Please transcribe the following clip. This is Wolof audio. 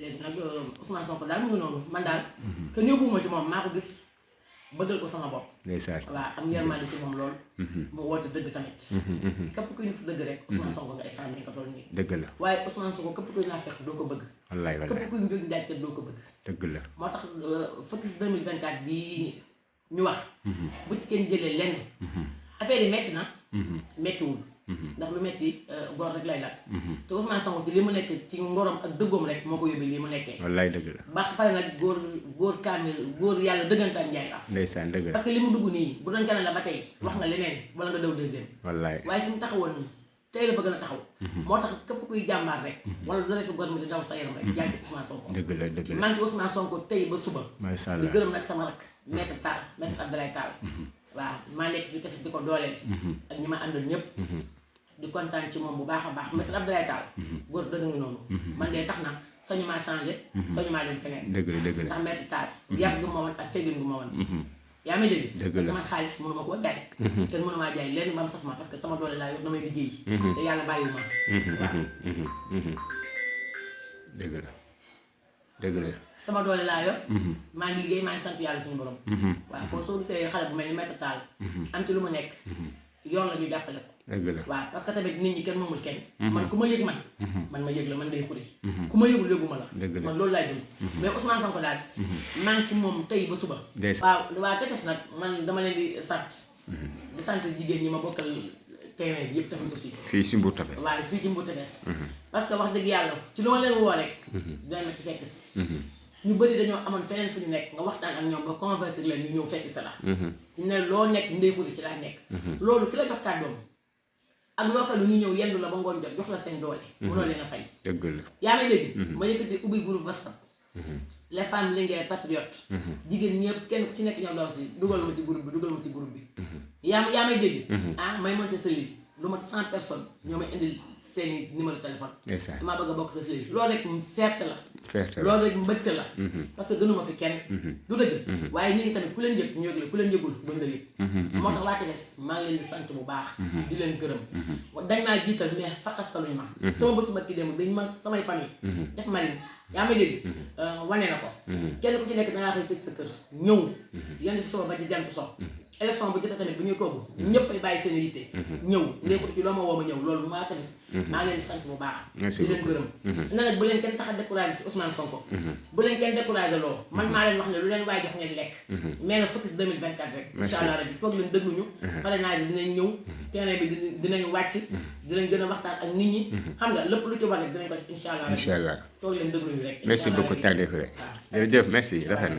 léegi nag Ousmane Sonko daal mu ngi noonu man daal kenn yóbbuwuma ci moom maa ko gis bëggal ko sama bopp. ndeysaan waaw am yërmande ci moom lool. mu woote dëgg tamit. képp kuy nit dëgg rek. Ousmane Sonko nga estimé nga toll nii. dëgg la waaye Ousmane Sonko képp kuy naa fekk doo ko bëgg. wallaay wallaay képp kuy njóg njaaj doo ko bëgg. dëgg la moo tax focus 2024 bii ñu wax. bu ci kenn jëlee lenn. affaire yi metti na. mettiwul. ndax lu metti góor rek lay laal. te Ousmane Sonko ci li mu nekk ci ngorom ak dëggoom rek moo ko yóbbee lii mu nekkee. wallaay dëgg la ba pare nag góor kaamil góor yàlla dëggantaan njaay la. ndeysaan dëgg la parce que li mu dugg nii bu doon keneen la ba tey wax nga leneen wala nga daw deuxième. wallaay waaye fi mu taxawoon tey la fa gën a taxaw. moo tax képp kuy jàmbaar rek. wala lu nekk góor mi di daw sa yaram rek. yaa ngi ci Ousmane Sonko. dëgg la dëgg la man ci Ousmane Sonko tey ba suba. macha di allah gërëm nag sama rak maître Tall maître Abdoulaye Tall. waaw maa nekk fi tefes di ko dooleel. ak ñi ma àndal ñëpp. di kontaan ci moom bu baax a baax maître Abdoulaye Tall. góor dëgg nga noonu. man de tax na sañu maa changé. sañu maa dem feneen. dëgg la dëgg la ndax maître Tall. yar gu ma woon ak teggin gu ma woon. yaa may dégg. dëgg la sama xaalis mënu ma koo jaay. kenn mënu maa jaay lenn ba mu saf ma parce que sama doole laa yor damay liggéey. te yàlla bàyyiwu ma. dëgg la dëgg la sama doole laa yor. maa ngi liggéey maa ngi sant yàlla suñu borom. waaw kon soo gisee xale bu mel ni maître Tall. am ci lu mu nekk. yoon la ñu jàppale ko. dëgg la waaw parce que tamit nit ñi kenn moomul kenn. man ku ma yëg man. man ma yëg la man day xuri. ku ma yëgul yëguma la. dëgg la man loolu laay dund. mais Ousmane Sonko daal. maa ngi ci moom tey ba suba. waaw waa tefes nag man dama leen di sant. di sant jigéen ñi ma bokkal terrain bi yëpp tamit aussi. fii si Mbour Tefess. waaw fii ci Mbour Tefess. parce que wax dëgg yàlla ci lu ma leen woo rek. dinañ ma ci fekk si. ñu bëri dañoo amoon feneen fu ñu nekk nga waxtaan ak ñoom ba convaincre leen ñu ñëw fekk sa la. ne loo nekk ndéykuli ci laa nekk. loolu ki la jox kàddoom ak loo xam ne ñu ñëw yendu la ba ngoon jot jox la seen doole. mënoo leen a fay. dëgg la yaa may dégg. ma yëkkati ubbi groupe WhatsApp. les femmes Linguère patriotes. jigéen ñëpp kenn ci nekk ñoom daw si dugal ma ci groupe bi. yaa may dégg. may monté sëriñ lu mat 100 personnes ñoo may indil seeni numéro téléphone. damaa bëgg a bokk sa sëriñ loolu rek fierté la. loolu rek mbëgte la. parce que gënuma fi kenn. du dëgg. waaye nit ñi tamit ku leen yëg ñu yëg la ku leen yëgul duñ la yëg. moo tax waa Tefess maa ngi leen di sant bu baax. di leen gërëm. dañ maa jiital mais faxasaluñ ma. sama bés ba ki dem dañ ma samay famille. def ma leen yaa may dégg. wane na ko. kenn ku ci nekk dangaa xëy tëj sa kër ñëw. yenn fi sama ba ci jant so. élection bu jotee tamit bu ñuy togg. ñëpp ay bàyyi seen yitte. ñëw ndéeku ci loo ma woo ma ñëw loolu maa Tefess. maa ngi leen di sant bu baax. di leen gërëm. na nag bu leen kenn tax a découragé ci Ousmane Sonko. bu leen kenn découragé loo. man maa leen wax ne lu leen waay jox ngeen lekk. mais nag focus 2024 rek. incha allah rabi toog leen dégluñu. parrainage yi dinañ ñëw. terrain bi dinañ wàcc. dinañ gën a waxtaan ak nit ñi. xam nga lépp lu ci war rek dinañ ko def incha allah. incha allah toog leen dégluñu rek. merci beaucoup tànneef rek. jërëjëf merci rafet na